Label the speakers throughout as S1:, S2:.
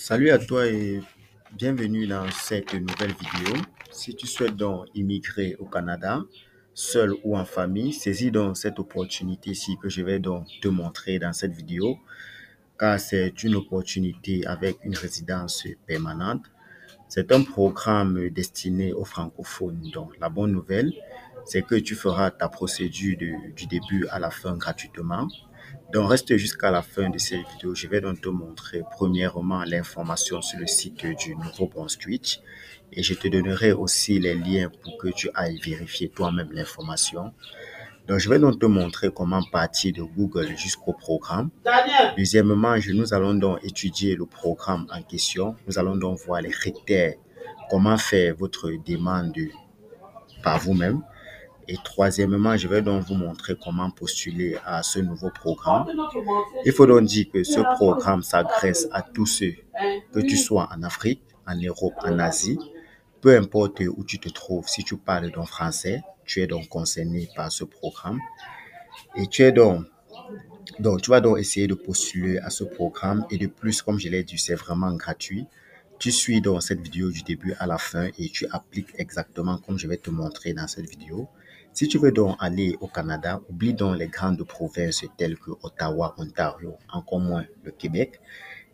S1: Salut à toi et bienvenue dans cette nouvelle vidéo. Si tu souhaites donc immigrer au Canada, seul ou en famille, saisis donc cette opportunité-ci que je vais donc te montrer dans cette vidéo, car c'est une opportunité avec une résidence permanente. C'est un programme destiné aux francophones. Donc, la bonne nouvelle, c'est que tu feras ta procédure du début à la fin gratuitement. Donc, reste jusqu'à la fin de cette vidéo. Je vais donc te montrer premièrement l'information sur le site du Nouveau-Brunswick et je te donnerai aussi les liens pour que tu ailles vérifier toi-même l'information. Donc, je vais donc te montrer comment partir de Google jusqu'au programme. Deuxièmement, nous allons donc étudier le programme en question. Nous allons donc voir les critères, comment faire votre demande par vous-même. Et troisièmement, je vais donc vous montrer comment postuler à ce nouveau programme. Il faut donc dire que ce programme s'adresse à tous ceux, que tu sois en Afrique, en Europe, en Asie, peu importe où tu te trouves, si tu parles donc français, tu es donc concerné par ce programme. Et tu vas donc essayer de postuler à ce programme. Et de plus, comme je l'ai dit, c'est vraiment gratuit. Tu suis donc cette vidéo du début à la fin et tu appliques exactement comme je vais te montrer dans cette vidéo. Si tu veux donc aller au Canada, oublie donc les grandes provinces telles que Ottawa, Ontario, encore moins le Québec.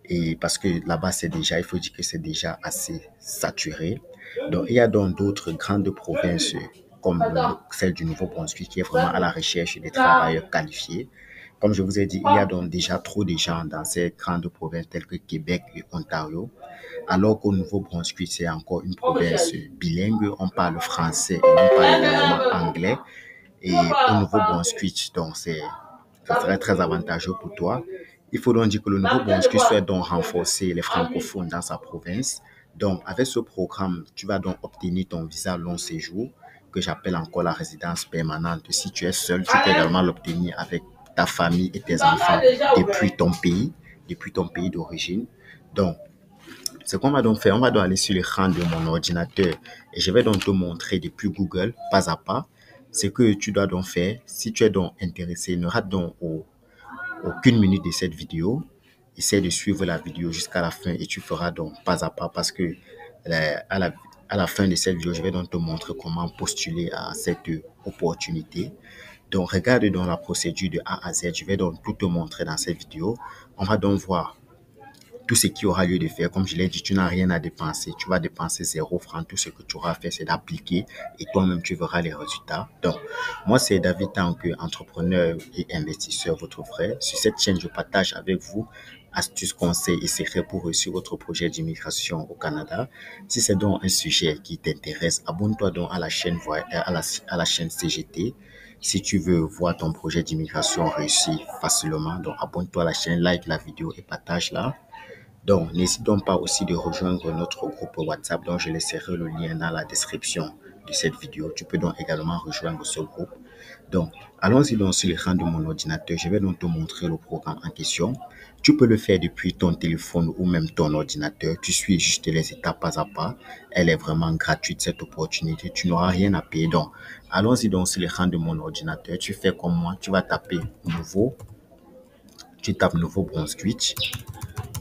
S1: Et parce que là-bas, il faut dire que c'est déjà assez saturé. Donc, il y a donc d'autres grandes provinces comme celle du Nouveau-Brunswick qui est vraiment à la recherche des travailleurs qualifiés. Comme je vous ai dit, il y a donc déjà trop de gens dans ces grandes provinces telles que Québec et Ontario. Alors qu'au Nouveau-Brunswick, c'est encore une province bilingue. On parle français et on parle également anglais. Et au Nouveau-Brunswick, donc ça serait très avantageux pour toi. Il faut donc dire que le Nouveau-Brunswick souhaite donc renforcer les francophones dans sa province. Donc, avec ce programme, tu vas donc obtenir ton visa long séjour, que j'appelle encore la résidence permanente. Si tu es seul, tu peux également l'obtenir avec ta famille et tes enfants depuis ton pays d'origine. Donc, ce qu'on va donc faire, on va donc aller sur l'écran de mon ordinateur et je vais donc te montrer depuis Google, pas à pas, ce que tu dois donc faire. Si tu es donc intéressé, ne rate donc aucune minute de cette vidéo. Essaie de suivre la vidéo jusqu'à la fin et tu feras donc pas à pas parce que à la fin de cette vidéo, je vais donc te montrer comment postuler à cette opportunité. Donc, regarde dans la procédure de A à Z. Je vais donc tout te montrer dans cette vidéo. On va donc voir tout ce qui aura lieu de faire. Comme je l'ai dit, tu n'as rien à dépenser. Tu vas dépenser 0 francs. Tout ce que tu auras fait, c'est d'appliquer et toi-même, tu verras les résultats. Donc, moi, c'est David Tanque, entrepreneur et investisseur, votre frère. Sur cette chaîne, je partage avec vous astuces, conseils et secrets pour réussir votre projet d'immigration au Canada. Si c'est donc un sujet qui t'intéresse, abonne-toi donc à la chaîne, à la chaîne CGT. Si tu veux voir ton projet d'immigration réussir facilement, donc abonne-toi à la chaîne, like la vidéo et partage-la. Donc, n'hésite donc pas aussi de rejoindre notre groupe WhatsApp dont je laisserai le lien dans la description de cette vidéo. Tu peux donc également rejoindre ce groupe. Donc, allons-y donc sur l'écran de mon ordinateur. Je vais donc te montrer le programme en question. Tu peux le faire depuis ton téléphone ou même ton ordinateur. Tu suis juste les étapes pas à pas. Elle est vraiment gratuite, cette opportunité. Tu n'auras rien à payer. Donc, allons-y donc sur l'écran de mon ordinateur. Tu fais comme moi. Tu vas taper nouveau. Tu tapes Nouveau-Brunswick.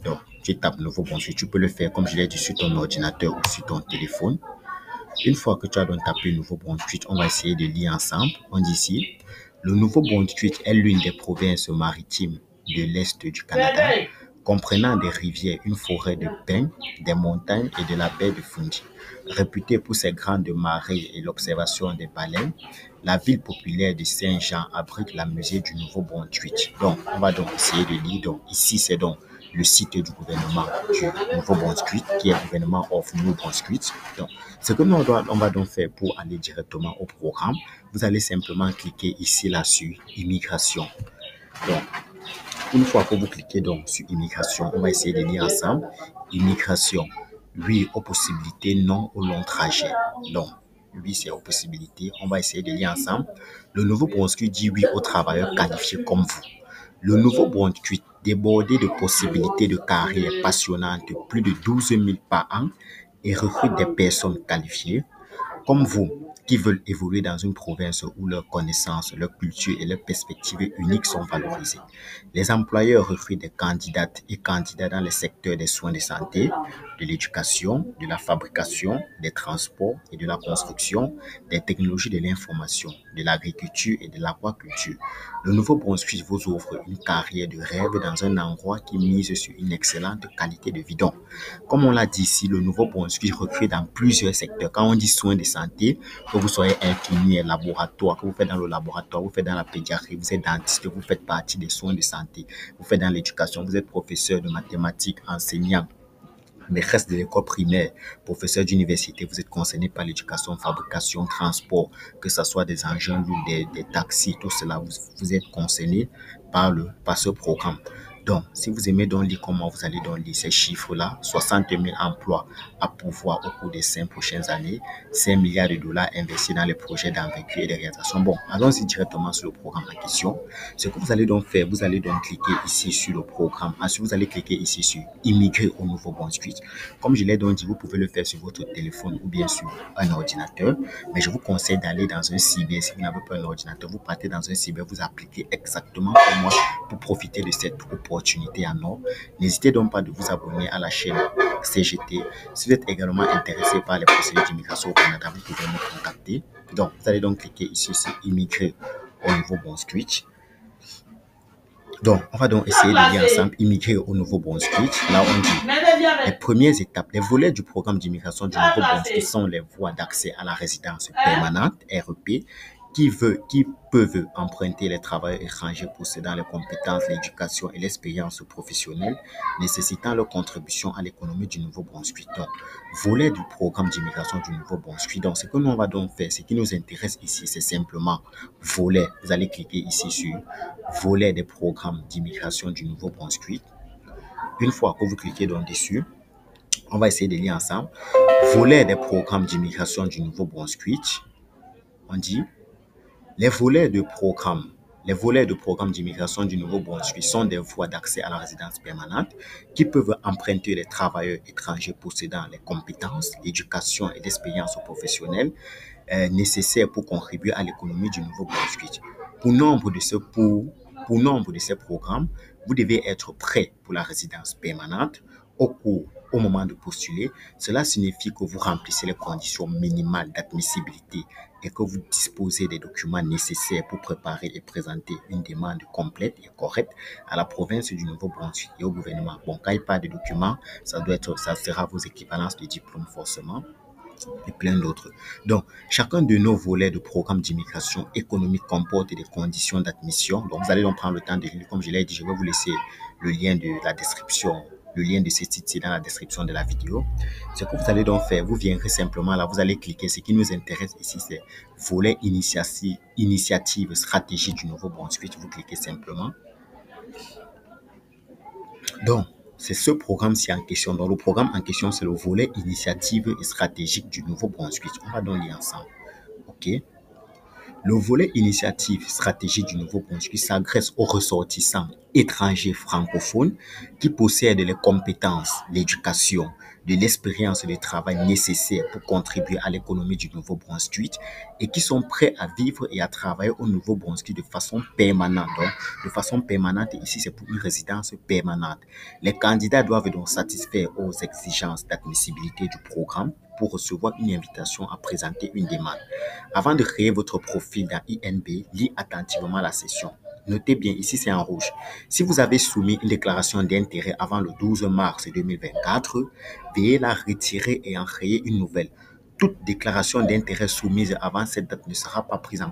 S1: Donc, tu tapes Nouveau-Brunswick, tu peux le faire comme je l'ai dit sur ton ordinateur ou sur ton téléphone. Une fois que tu as donc tapé Nouveau-Brunswick, on va essayer de lire ensemble. On dit ici, le Nouveau-Brunswick est l'une des provinces maritimes de l'Est du Canada, comprenant des rivières, une forêt de pins, des montagnes et de la baie de Fundy. Réputée pour ses grandes marées et l'observation des baleines, la ville populaire de Saint-Jean abrite la musée du Nouveau-Brunswick. Donc, on va donc essayer de lire. Donc, ici, c'est donc le site du gouvernement du Nouveau-Brunswick, qui est le gouvernement of New Brunswick. Donc, ce que on va donc faire pour aller directement au programme, vous allez simplement cliquer ici là sur immigration. Donc, une fois que vous cliquez donc sur immigration, on va essayer de lire ensemble. Immigration, oui aux possibilités, non au long trajet. Donc, oui, c'est aux possibilités. On va essayer de lire ensemble. Le Nouveau-Brunswick dit oui aux travailleurs qualifiés comme vous. Le Nouveau-Brunswick, débordé de possibilités de carrière passionnantes, plus de 12 000 par an, et recrute des personnes qualifiées comme vous qui veulent évoluer dans une province où leurs connaissances, leur culture et leurs perspectives uniques sont valorisées. Les employeurs recrutent des candidates et candidats dans les secteurs des soins de santé, de l'éducation, de la fabrication, des transports et de la construction, des technologies de l'information, de l'agriculture et de l'aquaculture. Le Nouveau-Brunswick vous offre une carrière de rêve dans un endroit qui mise sur une excellente qualité de vie. Donc, comme on l'a dit ici, le Nouveau-Brunswick recrute dans plusieurs secteurs. Quand on dit soins de santé, que vous soyez infirmier, laboratoire, que vous faites dans le laboratoire, vous faites dans la pédiatrie, vous êtes dentiste, vous faites partie des soins de santé, vous faites dans l'éducation, vous êtes professeur de mathématiques, enseignant, mais reste de l'école primaire, professeur d'université, vous êtes concerné par l'éducation, fabrication, transport, que ce soit des engins lourds, des taxis, tout cela, vous êtes concerné par ce programme. Donc, si vous aimez donc lire comment vous allez donc lire ces chiffres-là, 60 000 emplois à pourvoir au cours des 5 prochaines années, 5 milliards de dollars investis dans les projets d'envergure et de réalisation. Bon, allons-y directement sur le programme en question. Ce que vous allez donc faire, vous allez donc cliquer ici sur le programme. Ensuite, vous allez cliquer ici sur Immigrer au Nouveau-Brunswick. Comme je l'ai donc dit, vous pouvez le faire sur votre téléphone ou bien sur un ordinateur. Mais je vous conseille d'aller dans un cyber. Si vous n'avez pas un ordinateur, vous partez dans un cyber, vous appliquez exactement comme moi pour profiter de cette opportunité en or. N'hésitez donc pas de vous abonner à la chaîne CGT. Si vous êtes également intéressé par les procédures d'immigration au Canada, vous pouvez me contacter. Donc, vous allez donc cliquer ici sur Immigrer au Nouveau-Brunswick. Donc, on va donc essayer de lire ensemble Immigrer au Nouveau-Brunswick. Là, on dit les premières étapes, les volets du programme d'immigration du Nouveau-Brunswick sont les voies d'accès à la résidence permanente, REP, qui peuvent emprunter les travailleurs étrangers possédant les compétences, l'éducation et l'expérience professionnelle nécessitant leur contribution à l'économie du Nouveau-Brunswick. Donc, volet du programme d'immigration du Nouveau-Brunswick. Donc, ce que nous on va donc faire, ce qui nous intéresse ici, c'est simplement volet. Vous allez cliquer ici sur volet des programmes d'immigration du Nouveau-Brunswick. Une fois que vous cliquez donc dessus, on va essayer de lire ensemble. Volet des programmes d'immigration du Nouveau-Brunswick. On dit les volets de programme d'immigration du Nouveau-Brunswick sont des voies d'accès à la résidence permanente qui peuvent emprunter les travailleurs étrangers possédant les compétences, l'éducation et l'expérience professionnelle nécessaires pour contribuer à l'économie du Nouveau-Brunswick. Pour nombre de ces programmes, vous devez être prêt pour la résidence permanente au moment de postuler. Cela signifie que vous remplissez les conditions minimales d'admissibilité et que vous disposez des documents nécessaires pour préparer et présenter une demande complète et correcte à la province du Nouveau-Brunswick et au gouvernement. Bon, quand il parle de documents, ça sera vos équivalences de diplôme forcément et plein d'autres. Donc, chacun de nos volets de programme d'immigration économique comporte des conditions d'admission. Donc, vous allez donc prendre le temps de lire. Comme je l'ai dit, je vais vous laisser le lien de la description. Le lien de ce site dans la description de la vidéo. Ce que vous allez donc faire, vous viendrez simplement là, vous allez cliquer. Ce qui nous intéresse ici, c'est volet initiative stratégie du Nouveau-Brunswick. Vous cliquez simplement. Donc, c'est ce programme-ci en question. Donc, le programme en question, c'est le volet initiative et stratégique du Nouveau-Brunswick. On va donc lire ensemble. OK? Le volet initiative stratégique du Nouveau-Brunswick s'adresse aux ressortissants étrangers francophones qui possèdent les compétences, l'éducation, de l'expérience de travail nécessaires pour contribuer à l'économie du Nouveau-Brunswick et qui sont prêts à vivre et à travailler au Nouveau-Brunswick de façon permanente. Donc, de façon permanente, ici, c'est pour une résidence permanente. Les candidats doivent donc satisfaire aux exigences d'admissibilité du programme pour recevoir une invitation à présenter une demande. Avant de créer votre profil dans INB, lisez attentivement la session. Notez bien, ici c'est en rouge. Si vous avez soumis une déclaration d'intérêt avant le 12 mars 2024, veuillez la retirer et en créer une nouvelle. Toute déclaration d'intérêt soumise avant cette date ne sera pas prise en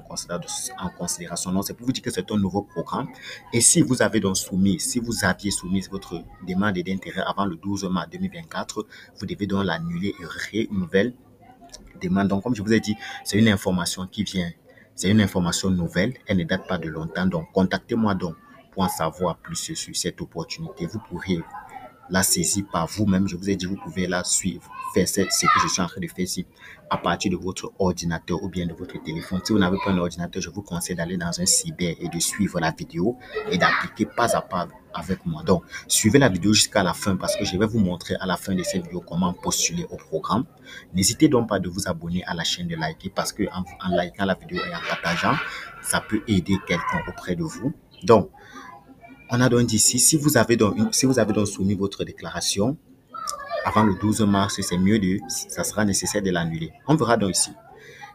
S1: considération. Donc, c'est pour vous dire que c'est un nouveau programme. Et si vous aviez soumis votre demande d'intérêt avant le 12 mars 2024, vous devez donc l'annuler et créer une nouvelle demande. Donc, comme je vous ai dit, c'est une information qui vient. C'est une information nouvelle. Elle ne date pas de longtemps. Donc, contactez-moi donc pour en savoir plus sur cette opportunité. Vous pourrez la saisir par vous-même. Je vous ai dit, vous pouvez la suivre, faire ce que je suis en train de faire ici à partir de votre ordinateur ou bien de votre téléphone. Si vous n'avez pas un ordinateur, je vous conseille d'aller dans un cyber et de suivre la vidéo et d'appliquer pas à pas avec moi. Donc, suivez la vidéo jusqu'à la fin parce que je vais vous montrer à la fin de cette vidéo comment postuler au programme. N'hésitez donc pas de vous abonner à la chaîne, de liker parce que en likant la vidéo et en partageant, ça peut aider quelqu'un auprès de vous. Donc, on a donc dit ici, si vous avez donc soumis votre déclaration avant le 12 mars, c'est mieux ça sera nécessaire de l'annuler. On verra donc ici.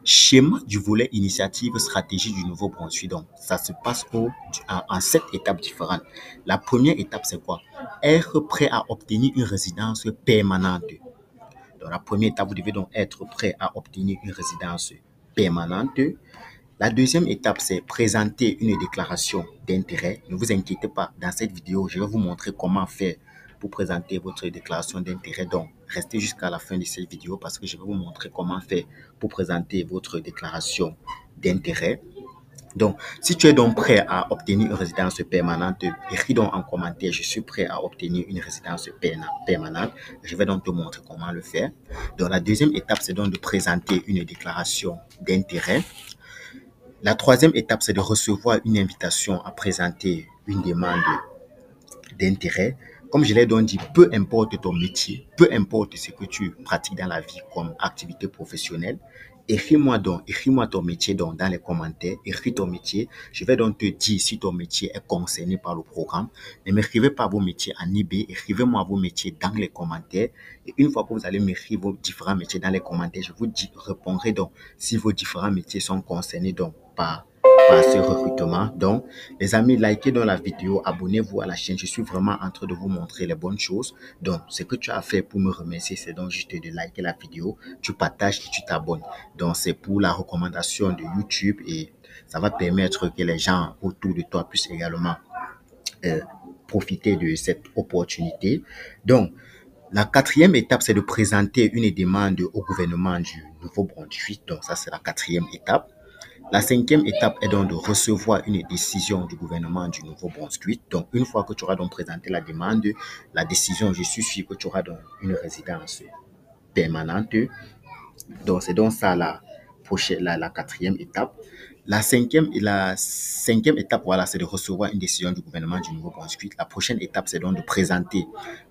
S1: Schéma du volet initiative stratégie du Nouveau-Brunswick. Donc, ça se passe en 7 étapes différentes. La première étape, c'est quoi? Être prêt à obtenir une résidence permanente. Donc, la première étape, vous devez donc être prêt à obtenir une résidence permanente. La deuxième étape, c'est présenter une déclaration d'intérêt. Ne vous inquiétez pas, dans cette vidéo, je vais vous montrer comment faire pour présenter votre déclaration d'intérêt. Donc, restez jusqu'à la fin de cette vidéo parce que je vais vous montrer comment faire pour présenter votre déclaration d'intérêt. Donc, si tu es donc prêt à obtenir une résidence permanente, écris donc en commentaire, je suis prêt à obtenir une résidence permanente. Je vais donc te montrer comment le faire. Donc, la deuxième étape, c'est donc de présenter une déclaration d'intérêt. La troisième étape, c'est de recevoir une invitation à présenter une demande d'intérêt. Comme je l'ai donc dit, peu importe ton métier, peu importe ce que tu pratiques dans la vie comme activité professionnelle, écris-moi ton métier dans les commentaires, écris ton métier. Je vais donc te dire si ton métier est concerné par le programme. Ne m'écrivez pas vos métiers en eBay, écrivez-moi vos métiers dans les commentaires. Et une fois que vous allez m'écrire vos différents métiers dans les commentaires, je vous répondrai donc si vos différents métiers sont concernés donc par ce recrutement. Donc, les amis, likez dans la vidéo, abonnez-vous à la chaîne. Je suis vraiment en train de vous montrer les bonnes choses. Donc, ce que tu as fait pour me remercier, c'est donc juste de liker la vidéo, tu partages et tu t'abonnes. Donc, c'est pour la recommandation de YouTube et ça va permettre que les gens autour de toi puissent également profiter de cette opportunité. Donc, la quatrième étape, c'est de présenter une demande au gouvernement du Nouveau-Brunswick. Donc, ça, c'est la quatrième étape. La cinquième étape est donc de recevoir une décision du gouvernement du Nouveau-Brunswick. Donc, une fois que tu auras donc présenté la demande, la décision, je suis sûr que tu auras donc une résidence permanente. Donc, c'est donc ça la quatrième étape. La cinquième étape, voilà, c'est de recevoir une décision du gouvernement du Nouveau-Brunswick. La prochaine étape, c'est donc de présenter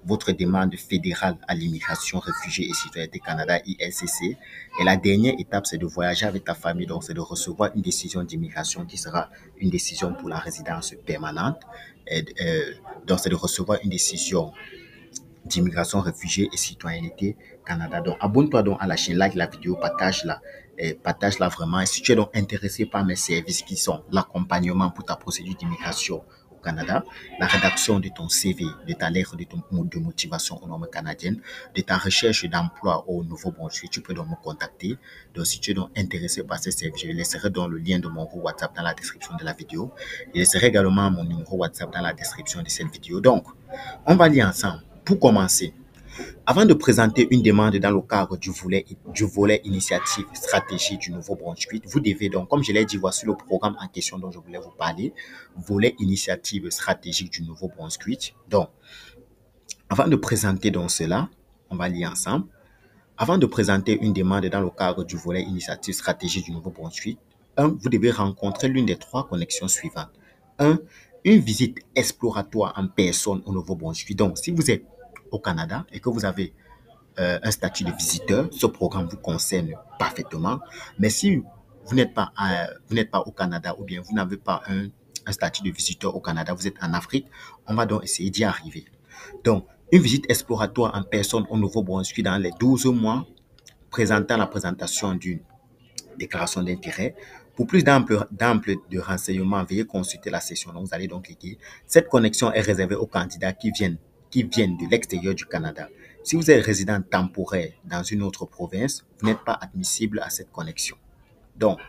S1: votre demande fédérale à l'immigration, réfugiés et citoyenneté Canada, ILCC. Et la dernière étape, c'est de voyager avec ta famille. Donc, c'est de recevoir une décision d'immigration qui sera une décision pour la résidence permanente. Donc, c'est de recevoir une décision d'immigration, réfugiés et citoyenneté Canada. Donc, abonne-toi donc à la chaîne, like la vidéo, partage-la vraiment. Et si tu es donc intéressé par mes services qui sont l'accompagnement pour ta procédure d'immigration au Canada, la rédaction de ton CV, de ta lettre de motivation aux normes canadiennes, de ta recherche d'emploi au Nouveau-Brunswick, tu peux donc me contacter. Donc, si tu es donc intéressé par ces services, je laisserai donc le lien de mon WhatsApp dans la description de la vidéo. Je laisserai également mon numéro WhatsApp dans la description de cette vidéo. Donc, on va lire ensemble. Pour commencer, avant de présenter une demande dans le cadre du volet initiative stratégie du Nouveau-Brunswick, vous devez donc, comme je l'ai dit, voici le programme en question dont je voulais vous parler, volet initiative stratégique du Nouveau-Brunswick. Donc, avant de présenter donc cela, on va lire ensemble. Avant de présenter une demande dans le cadre du volet initiative stratégique du Nouveau-Brunswick, vous devez rencontrer l'une des 3 connexions suivantes. 1. Une visite exploratoire en personne au Nouveau-Brunswick. Donc, si vous êtes au Canada et que vous avez un statut de visiteur, ce programme vous concerne parfaitement. Mais si vous n'êtes pas au Canada ou bien vous n'avez pas un statut de visiteur au Canada, vous êtes en Afrique, on va donc essayer d'y arriver. Donc, une visite exploratoire en personne au Nouveau-Brunswick dans les 12 mois, présentant la présentation d'une déclaration d'intérêt. Pour plus d'ample de renseignements, veuillez consulter la session. Donc, vous allez donc cliquer. Cette connexion est réservée aux candidats qui viennent de l'extérieur du Canada. Si vous êtes résident temporaire dans une autre province, vous n'êtes pas admissible à cette connexion. Donc,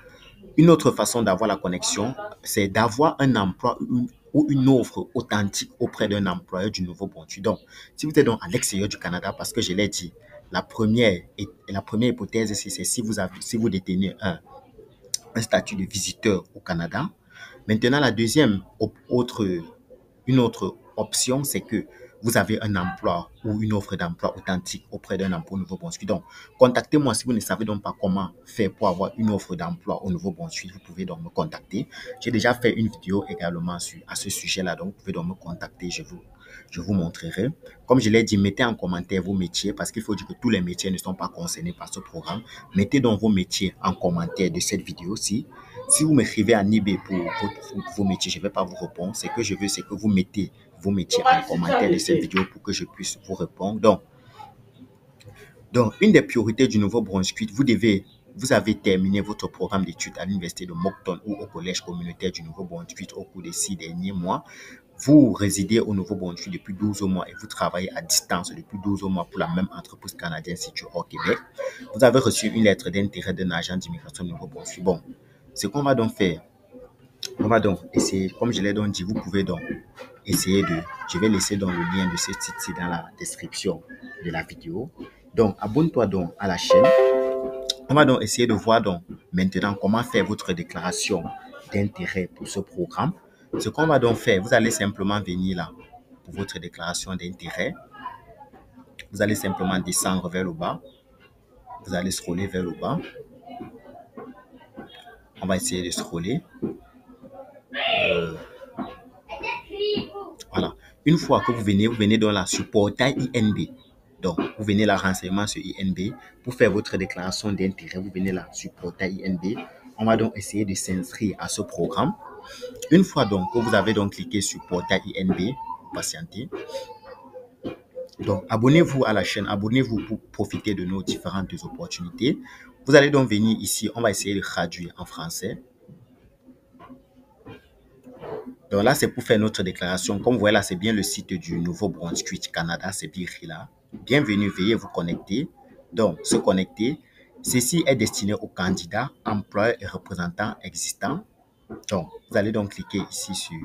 S1: une autre façon d'avoir la connexion, c'est d'avoir un emploi ou une offre authentique auprès d'un employeur du Nouveau-Brunswick. Donc, si vous êtes donc à l'extérieur du Canada, parce que je l'ai dit, la première hypothèse, c'est si vous détenez un statut de visiteur au Canada. Maintenant, la deuxième une autre option, c'est que vous avez un emploi ou une offre d'emploi authentique auprès d'un emploi au Nouveau-Brunswick. Donc, contactez-moi si vous ne savez donc pas comment faire pour avoir une offre d'emploi au Nouveau-Brunswick. Vous pouvez donc me contacter. J'ai déjà fait une vidéo également à ce sujet-là, donc vous pouvez donc me contacter, je vous montrerai. Comme je l'ai dit, mettez en commentaire vos métiers parce qu'il faut dire que tous les métiers ne sont pas concernés par ce programme. Mettez donc vos métiers en commentaire de cette vidéo-ci. Si vous m'écrivez en eBay pour vos métiers, je ne vais pas vous répondre. Ce que je veux, c'est que vous mettez vos métiers en commentaire de cette vidéo pour que je puisse vous répondre. Donc une des priorités du Nouveau-Brunswick, vous avez terminé votre programme d'études à l'université de Moncton ou au collège communautaire du Nouveau-Brunswick au cours des 6 derniers mois. Vous résidez au Nouveau-Brunswick depuis 12 mois et vous travaillez à distance depuis 12 mois pour la même entreprise canadienne située au Québec. Vous avez reçu une lettre d'intérêt d'un agent d'immigration du Nouveau-Brunswick. Bon, ce qu'on va donc faire, on va donc essayer, comme je l'ai donc dit, vous pouvez donc essayer je vais laisser donc le lien de ce site-ci dans la description de la vidéo. Donc, abonne-toi donc à la chaîne. On va donc essayer de voir donc maintenant comment faire votre déclaration d'intérêt pour ce programme. Ce qu'on va donc faire, vous allez simplement venir là pour votre déclaration d'intérêt. Vous allez simplement descendre vers le bas. Vous allez scroller vers le bas. On va essayer de scroller. Voilà. Une fois que vous venez dans la sur portail INB. Donc, vous venez là, renseignement sur INB. Pour faire votre déclaration d'intérêt, vous venez là sur portail INB. On va donc essayer de s'inscrire à ce programme. Une fois donc que vous avez donc cliqué sur portail INB, patientez. Donc, abonnez-vous à la chaîne, abonnez-vous pour profiter de nos différentes opportunités. Vous allez donc venir ici, on va essayer de traduire en français. Donc là, c'est pour faire notre déclaration. Comme vous voyez là, c'est bien le site du Nouveau-Brunswick, Canada, c'est bien écrit là. Bienvenue, veuillez vous connecter. Donc, se connecter. Ceci est destiné aux candidats, employeurs et représentants existants. Donc, vous allez donc cliquer ici sur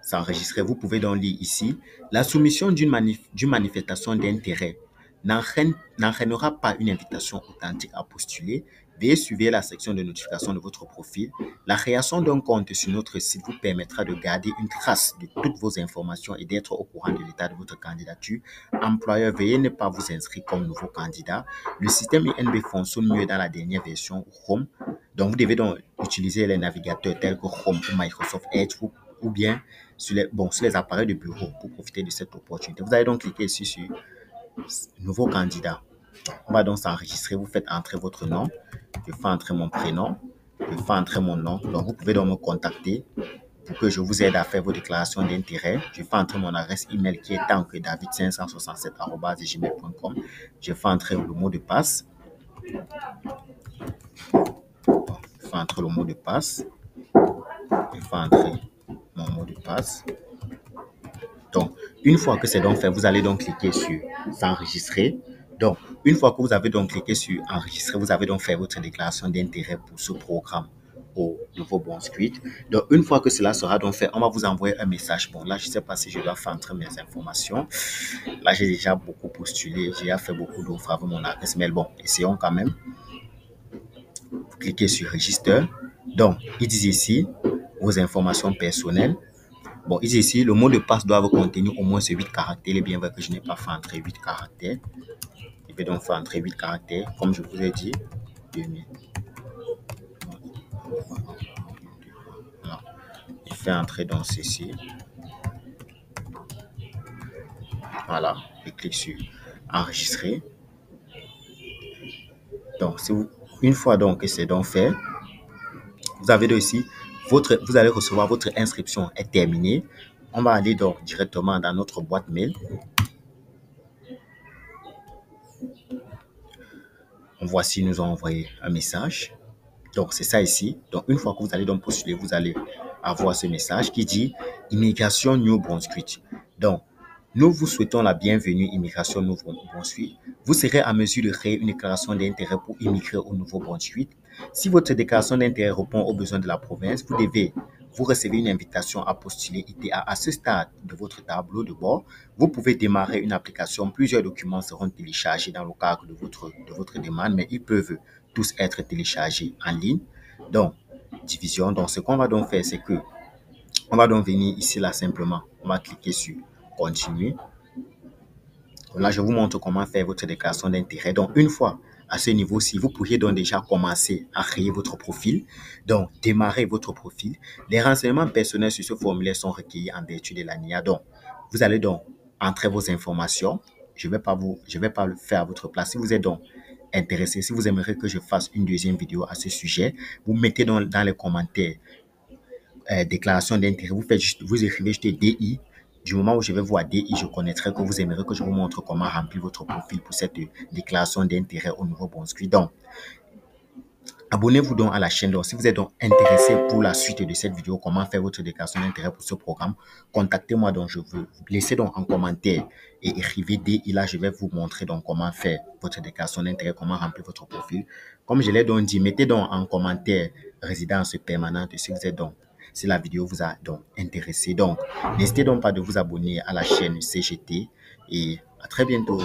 S1: s'enregistrer. Vous pouvez donc lire ici. La soumission d'une manifestation d'intérêt n'entraînera pas une invitation authentique à postuler. Veuillez suivre la section de notification de votre profil. La création d'un compte sur notre site vous permettra de garder une trace de toutes vos informations et d'être au courant de l'état de votre candidature. Employeur, veuillez ne pas vous inscrire comme nouveau candidat. Le système INB fonctionne mieux dans la dernière version Chrome. Donc, vous devez donc utiliser les navigateurs tels que Chrome ou Microsoft Edge ou bien sur les appareils de bureau pour profiter de cette opportunité. Vous allez donc cliquer ici sur nouveau candidat. On va donc s'enregistrer. Vous faites entrer votre nom. Je fais entrer mon prénom. Je fais entrer mon nom. Donc, vous pouvez donc me contacter pour que je vous aide à faire vos déclarations d'intérêt. Je fais entrer mon adresse email qui est tankdavid567@gmail.com. Je fais entrer le mot de passe. Je fais entrer le mot de passe. Je fais entrer mon mot de passe. Donc, une fois que c'est donc fait, vous allez donc cliquer sur s'enregistrer. Donc, une fois que vous avez donc cliqué sur enregistrer, vous avez donc fait votre déclaration d'intérêt pour ce programme au Nouveau-Brunswick. Donc, une fois que cela sera donc fait, on va vous envoyer un message. Bon, là, je ne sais pas si je dois faire entrer mes informations. Là, j'ai déjà beaucoup postulé. J'ai déjà fait beaucoup d'offres avec mon adresse mail. Bon, essayons quand même. Vous cliquez sur register. Donc, ils disent ici vos informations personnelles. Bon, ici, le mot de passe doit contenir au moins 8 caractères. Il est bien vrai que je n'ai pas fait entrer 8 caractères. Je vais donc faire entrer 8 caractères, comme je vous ai dit. 2000. Voilà. Je fais entrer dans ceci. Voilà. Je clique sur enregistrer. Donc, une fois donc que c'est donc fait, vous avez ici, vous allez recevoir votre inscription est terminée. On va aller donc directement dans notre boîte mail. Voici, nous ont envoyé un message. Donc, c'est ça ici. Donc, une fois que vous allez donc postuler, vous allez avoir ce message qui dit Immigration New Brunswick. Donc, nous vous souhaitons la bienvenue, Immigration New Brunswick. Vous serez à mesure de créer une déclaration d'intérêt pour immigrer au Nouveau-Brunswick. Si votre déclaration d'intérêt répond aux besoins de la province, vous recevez une invitation à postuler et à ce stade de votre tableau de bord, vous pouvez démarrer une application. Plusieurs documents seront téléchargés dans le cadre de votre demande, mais ils peuvent tous être téléchargés en ligne. Donc, division. Donc, ce qu'on va donc faire, c'est que on va donc venir ici là simplement. On va cliquer sur continuer. Donc là, je vous montre comment faire votre déclaration d'intérêt. Donc, une fois à ce niveau-ci, vous pourriez donc déjà commencer à créer votre profil. Donc, démarrer votre profil. Les renseignements personnels sur ce formulaire sont recueillis en vertu de l'ANIA. Donc, vous allez donc entrer vos informations. Je ne vais pas le faire à votre place. Si vous êtes donc intéressé, si vous aimeriez que je fasse une deuxième vidéo à ce sujet, vous mettez dans les commentaires déclaration d'intérêt. Vous écrivez juste DI. Du moment où je vais voir DI, je connaîtrai que vous aimeriez que je vous montre comment remplir votre profil pour cette déclaration d'intérêt au niveau Bonscrit. Donc, abonnez-vous donc à la chaîne. Donc, si vous êtes donc intéressé pour la suite de cette vidéo, comment faire votre déclaration d'intérêt pour ce programme, contactez-moi. Donc, je veux laisser donc en commentaire et écrivez DI. Là, je vais vous montrer donc comment faire votre déclaration d'intérêt, comment remplir votre profil. Comme je l'ai donc dit, mettez donc en commentaire résidence permanente si vous êtes donc si la vidéo vous a donc intéressé. Donc, n'hésitez donc pas de vous abonner à la chaîne CGT et à très bientôt.